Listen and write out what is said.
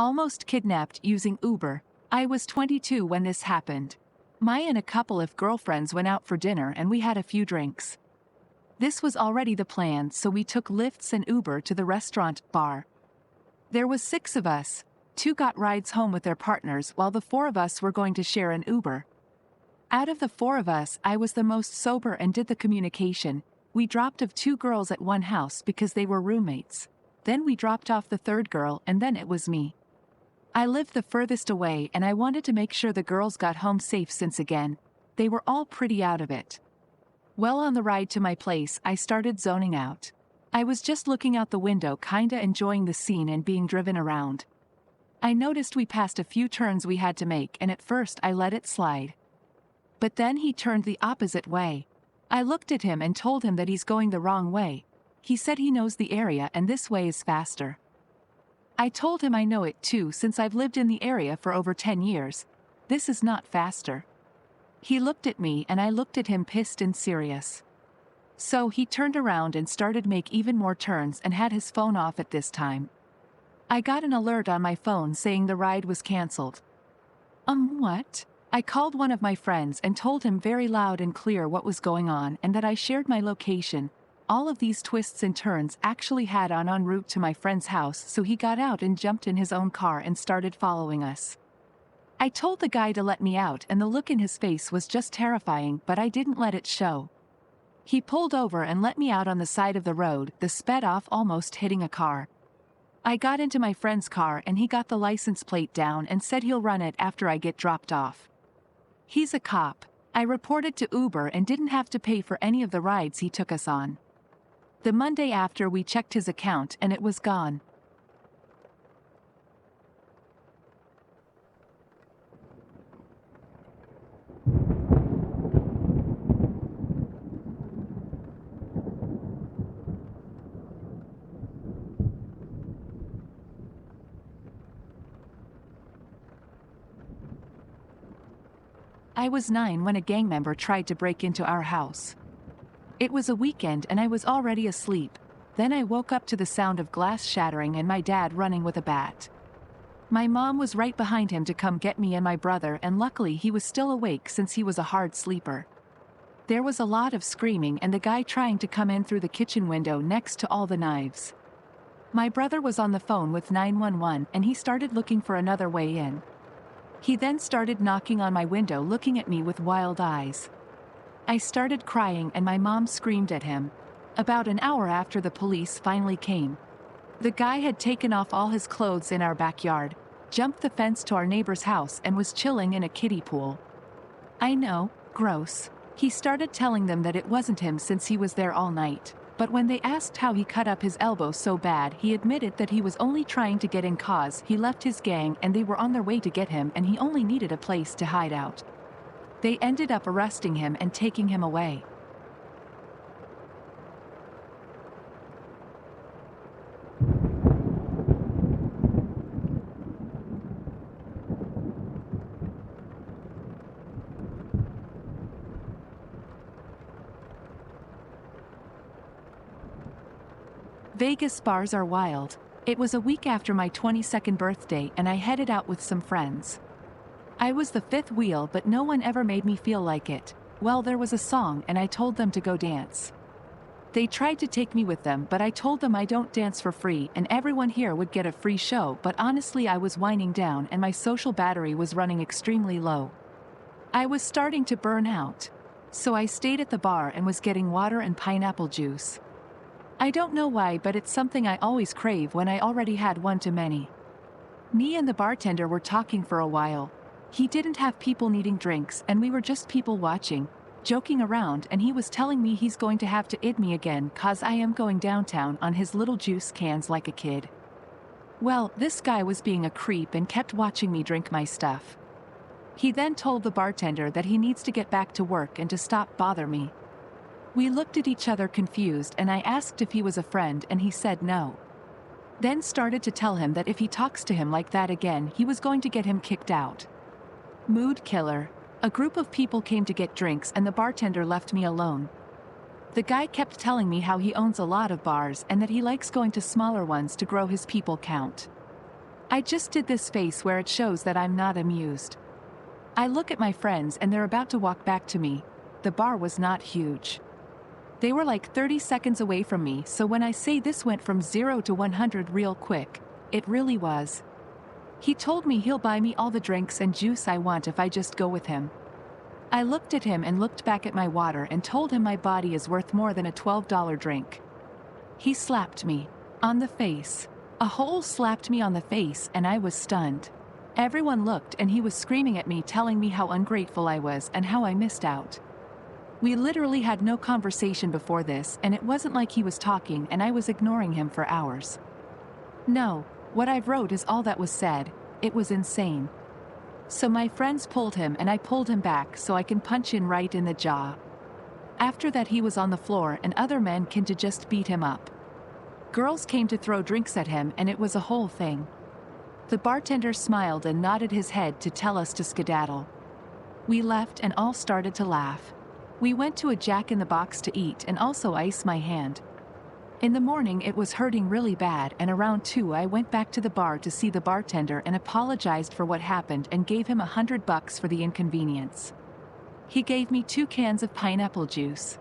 Almost kidnapped using Uber. I was 22 when this happened. My and a couple of girlfriends went out for dinner and we had a few drinks. This was already the plan, so we took Lyfts and Uber to the restaurant bar. There was 6 of us. 2 got rides home with their partners while the 4 of us were going to share an Uber. Out of the 4 of us, I was the most sober and did the communication. We dropped off 2 girls at one house because they were roommates. Then we dropped off the 3rd girl and then it was me. I lived the furthest away and I wanted to make sure the girls got home safe since again, they were all pretty out of it. Well, on the ride to my place, I started zoning out. I was just looking out the window, kinda enjoying the scene and being driven around. I noticed we passed a few turns we had to make and at first I let it slide. But then he turned the opposite way. I looked at him and told him that he's going the wrong way. He said he knows the area and this way is faster. I told him I know it too since I've lived in the area for over 10 years. This is not faster. He looked at me and I looked at him, pissed and serious. So he turned around and started make even more turns and had his phone off at this time. I got an alert on my phone saying the ride was cancelled. What? I called one of my friends and told him very loud and clear what was going on and that I shared my location. All of these twists and turns actually had on en route to my friend's house, so he got out and jumped in his own car and started following us. I told the guy to let me out and the look in his face was just terrifying, but I didn't let it show. He pulled over and let me out on the side of the road, the sped off almost hitting a car. I got into my friend's car and he got the license plate down and said he'll run it after I get dropped off. He's a cop. I reported to Uber and didn't have to pay for any of the rides he took us on. The Monday after we checked his account and it was gone. I was 9 when a gang member tried to break into our house. It was a weekend and I was already asleep. Then I woke up to the sound of glass shattering and my dad running with a bat. My mom was right behind him to come get me and my brother, and luckily he was still awake since he was a hard sleeper. There was a lot of screaming and the guy trying to come in through the kitchen window next to all the knives. My brother was on the phone with 911 and he started looking for another way in. He then started knocking on my window, looking at me with wild eyes. I started crying and my mom screamed at him. About an hour after the police finally came. The guy had taken off all his clothes in our backyard, jumped the fence to our neighbor's house and was chilling in a kiddie pool. I know, gross. He started telling them that it wasn't him since he was there all night. But when they asked how he cut up his elbow so bad, he admitted that he was only trying to get in cause he left his gang and they were on their way to get him and he only needed a place to hide out. They ended up arresting him and taking him away. Vegas bars are wild. It was a week after my 22nd birthday and I headed out with some friends. I was the 5th wheel, but no one ever made me feel like it. Well, there was a song and I told them to go dance. They tried to take me with them, but I told them I don't dance for free and everyone here would get a free show, but honestly I was winding down and my social battery was running extremely low. I was starting to burn out. So I stayed at the bar and was getting water and pineapple juice. I don't know why, but it's something I always crave when I already had one too many. Me and the bartender were talking for a while. He didn't have people needing drinks and we were just people watching, joking around, and he was telling me he's going to have to id me again cause I am going downtown on his little juice cans like a kid. Well, this guy was being a creep and kept watching me drink my stuff. He then told the bartender that he needs to get back to work and to stop bother me. We looked at each other confused and I asked if he was a friend and he said no. Then started to tell him that if he talks to him like that again, he was going to get him kicked out. Mood killer. A group of people came to get drinks and the bartender left me alone. The guy kept telling me how he owns a lot of bars and that he likes going to smaller ones to grow his people count. I just did this face where it shows that I'm not amused. I look at my friends and they're about to walk back to me. The bar was not huge. They were like 30 seconds away from me, so when I say this went from 0 to 100 real quick, it really was. He told me he'll buy me all the drinks and juice I want if I just go with him. I looked at him and looked back at my water and told him my body is worth more than a $12 drink. He slapped me. On the face. A hole slapped me on the face and I was stunned. Everyone looked and he was screaming at me, telling me how ungrateful I was and how I missed out. We literally had no conversation before this, and it wasn't like he was talking and I was ignoring him for hours. No, what I've wrote is all that was said. It was insane. So my friends pulled him and I pulled him back so I can punch him right in the jaw. After that he was on the floor and other men came to just beat him up. Girls came to throw drinks at him and it was a whole thing. The bartender smiled and nodded his head to tell us to skedaddle. We left and all started to laugh. We went to a Jack in the Box to eat and also ice my hand. In the morning it was hurting really bad, and around 2 I went back to the bar to see the bartender and apologized for what happened and gave him $100 for the inconvenience. He gave me 2 cans of pineapple juice.